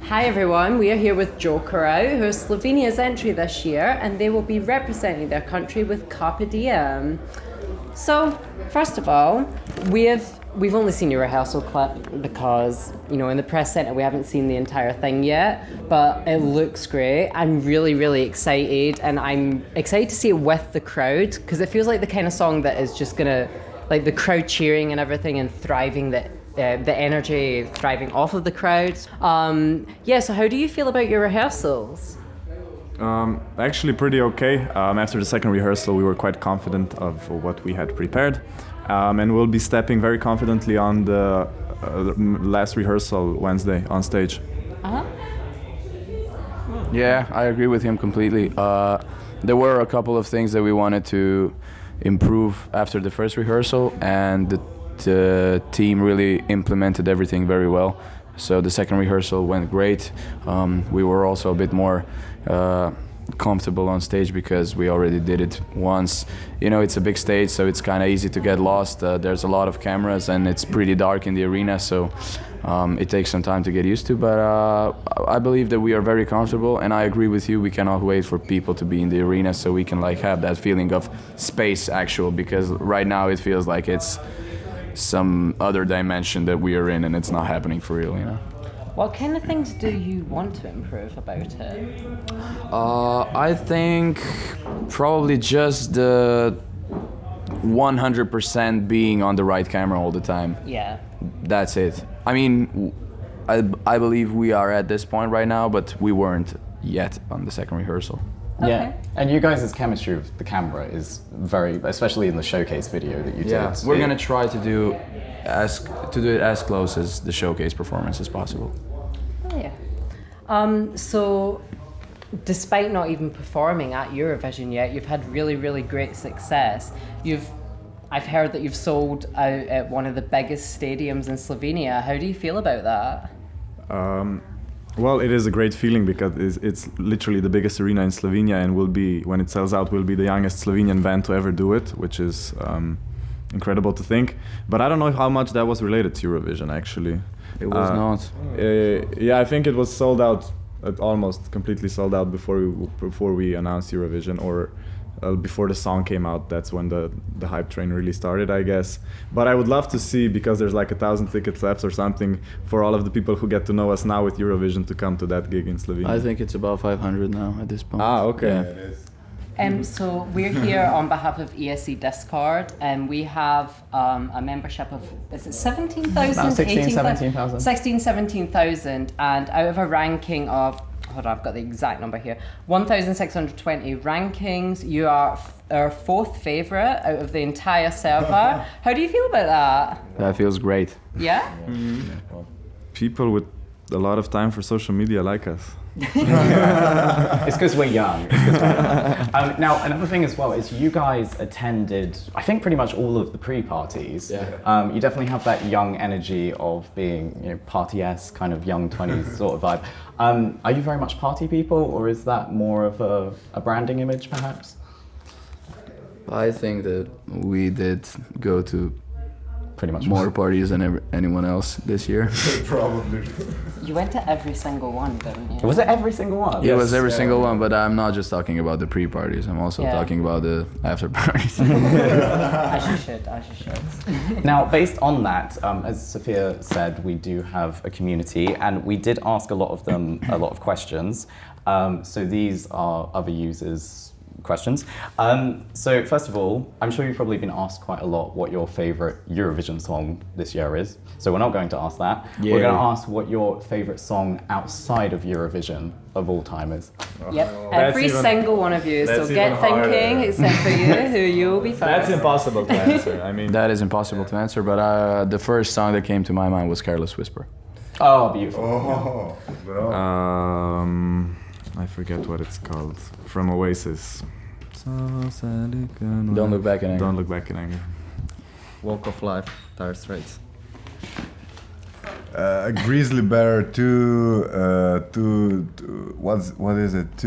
Hi everyone, we are here with Jokerau, who is Slovenia's entry this year, and they will be representing their country with Carpe Diem. So, first of all, we've only seen your rehearsal clip because, in the press centre we haven't seen the entire thing yet, but it looks great. I'm really, really excited, and I'm excited to see it with the crowd, because it feels like the kind of song that is just gonna, like the crowd cheering and everything and thriving, the energy thriving off of the crowd. So how do you feel about your rehearsals? Actually pretty okay. After the second rehearsal we were quite confident of what we had prepared, and we'll be stepping very confidently on the last rehearsal Wednesday on stage. Yeah, I agree with him completely. There were a couple of things that we wanted to improve after the first rehearsal, and the team really implemented everything very well. So the second rehearsal went great. We were also a bit more comfortable on stage because we already did it once. It's a big stage, so it's kind of easy to get lost. There's a lot of cameras and it's pretty dark in the arena, so it takes some time to get used to, but I believe that we are very comfortable, and I agree with you, we cannot wait for people to be in the arena so we can have that feeling of space actual, because right now it feels like it's some other dimension that we are in and it's not happening for real, What kind of things do you want to improve about it? I think probably just the 100% being on the right camera all the time. Yeah. That's it. I mean, I believe we are at this point right now, but we weren't yet on the second rehearsal. Okay. Yeah, and you guys' chemistry with the camera is very, especially in the showcase video that you did. Yeah, we're gonna try to do it as close as the showcase performance as possible. Oh yeah. So, despite not even performing at Eurovision yet, you've had really, really great success. I've heard that you've sold out at one of the biggest stadiums in Slovenia. How do you feel about that? Well, it is a great feeling because it's literally the biggest arena in Slovenia, and when it sells out, we'll be the youngest Slovenian band to ever do it, which is incredible to think. But I don't know how much that was related to Eurovision, actually. It was not. I think it was sold out, almost completely sold out before we announced Eurovision, or before the song came out. That's when the hype train really started, I guess. But I would love to see, because there's 1,000 tickets left or something, for all of the people who get to know us now with Eurovision to come to that gig in Slovenia. I think it's about 500 now at this point. Okay. Yeah. It is. So we're here on behalf of ESC Discord, and we have a membership of, is it 17,000? About 16, 17,000. 16, 17,000, and out of a ranking of, hold on, I've got the exact number here, 1,620 rankings, you are our fourth favourite out of the entire server. How do you feel about that? That feels great. Yeah? Mm-hmm. People with a lot of time for social media like us. It's because we're young. Now, another thing as well is you guys attended, I think, pretty much all of the pre-parties. Yeah. You definitely have that young energy of being, party-esque, kind of young 20s sort of vibe. Are you very much party people, or is that more of a branding image, perhaps? I think that we did go to pretty much more parties than anyone else this year. Probably. You went to every single one, didn't you? Was it every single one? It was every single one, but I'm not just talking about the pre-parties. I'm also talking about the after parties. As you should. Now, based on that, as Sofia said, we do have a community, and we did ask a lot of them a lot of questions. So these are other users' questions. So first of all, I'm sure you've probably been asked quite a lot what your favorite Eurovision song this year is. So we're not going to ask that. Yeah. We're going to ask what your favorite song outside of Eurovision of all time is. Yep, every single one of you. So get thinking, except for you, who you will be first. That's impossible to answer. I mean, That is impossible to answer, but the first song that came to my mind was Careless Whisper. Oh, beautiful. I forget what it's called. From Oasis. Don't Look Back in Anger. Don't Look Back in Anger. Walk of Life, Dire Straits. Grizzly Bear what is it?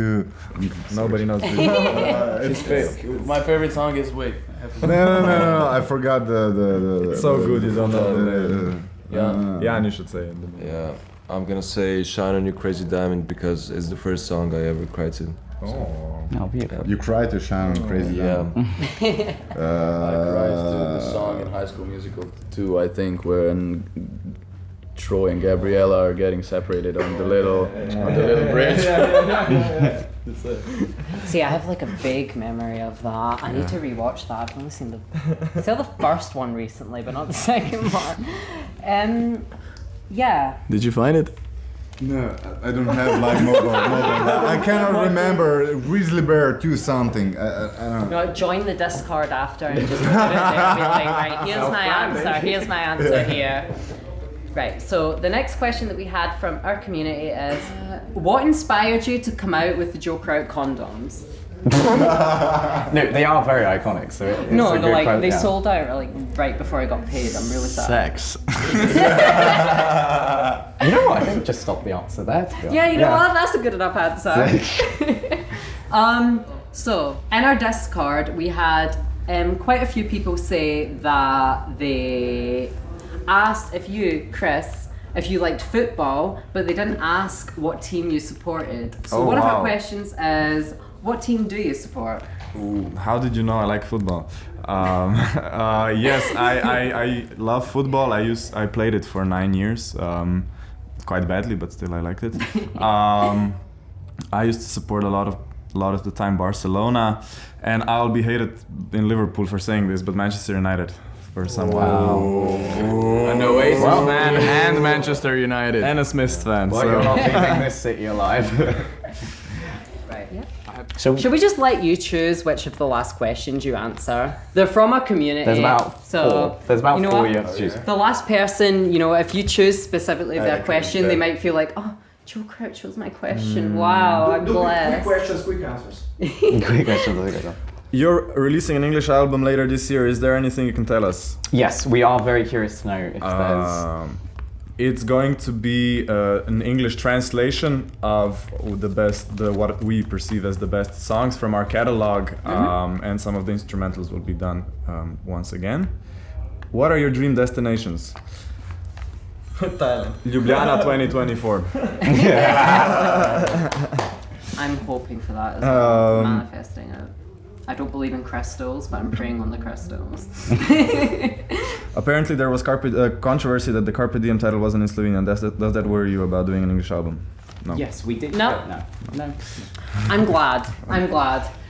Nobody knows. It's fake. My favorite song is Wait. No, I forgot the It's so good you don't know. Yeah. Yeah, and you should say it. Yeah. I'm gonna say "Shine on You, Crazy Diamond" because it's the first song I ever cried to. Oh, beautiful. You cry to Shine on Crazy Yeah. Diamond. I cried to the song in High School Musical too, I think, when Troy and Gabriella are getting separated on the little bridge. See, I have like a vague memory of that. I need to rewatch that. I've only seen the first one recently, but not the second one. Yeah. Did you find it? No, I don't have like mobile. I cannot remember Grizzly Bear 2 something. I don't know. No, join the Discord after and just put it there and be like, right, here's my answer here. Right, so the next question that we had from our community is, what inspired you to come out with the Joker Out condoms? No, they are very iconic. So it's No, a no, good like quote, they yeah. sold out like right before I got paid. I'm really sad. Sex. You know what? I think just stop the answer there. To be honest. Yeah, you know what? That's a good enough answer. So in our Discord, we had quite a few people say that they asked if you, Chris, if you liked football, but they didn't ask what team you supported. So one of our questions is, what team do you support? Ooh, how did you know I like football? Yes, I love football. I played it for 9 years, quite badly, but still I liked it. I used to support a lot of the time Barcelona, and I'll be hated in Liverpool for saying this, but Manchester United for some while. An Oasis fan and Manchester United. And a Smiths fan. Well, so. you're not keeping this city alive. Right. Yeah. Should we just let you choose which of the last questions you answer? They're from our community. There's about four. There's about you know four what? you have to choose. The last person, if you choose specifically their can question, do they that. might feel like, oh, Joe Crouch chose my question. Wow, I'm blessed. questions, quick answers. Quick question. You're releasing an English album later this year. Is there anything you can tell us? Yes, we are very curious to know if there's. It's going to be an English translation of what we perceive as the best songs from our catalog, and some of the instrumentals will be done once again. What are your dream destinations? Thailand. Ljubljana 2024. I'm hoping for that as well, manifesting it. I don't believe in crystals, but I'm praying on the crystals. Apparently there was controversy that the Carpe Diem title wasn't in Slovenian. Does that worry you about doing an English album? No. Yes, we did. No. No. I'm glad.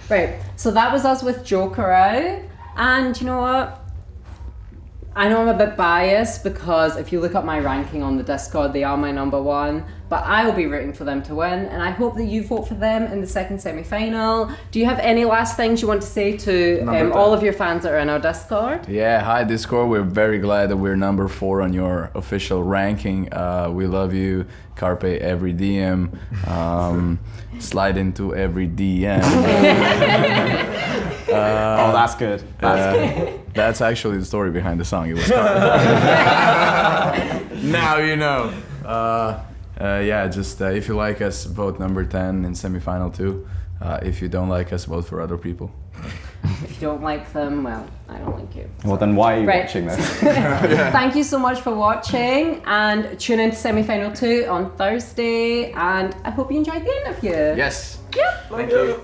Right, so that was us with Joker Out. And you know what? I know I'm a bit biased because if you look up my ranking on the Discord, they are my number one. But I will be rooting for them to win, and I hope that you vote for them in the second semi-final. Do you have any last things you want to say to all of your fans that are in our Discord? Yeah, hi Discord. We're very glad that we're number 4 on your official ranking. We love you. Carpe every DM. Slide into every DM. Oh, that's good. That's actually the story behind the song. It was Carpe. Now you know. Just if you like us, vote number 10 in semi-final 2. If you don't like us, vote for other people. If you don't like them, well, I don't like you. Well, then why are you Right. watching this? Thank you so much for watching, and tune in to semi-final 2 on Thursday, and I hope you enjoyed the interview. Yes. Yep. Thank you.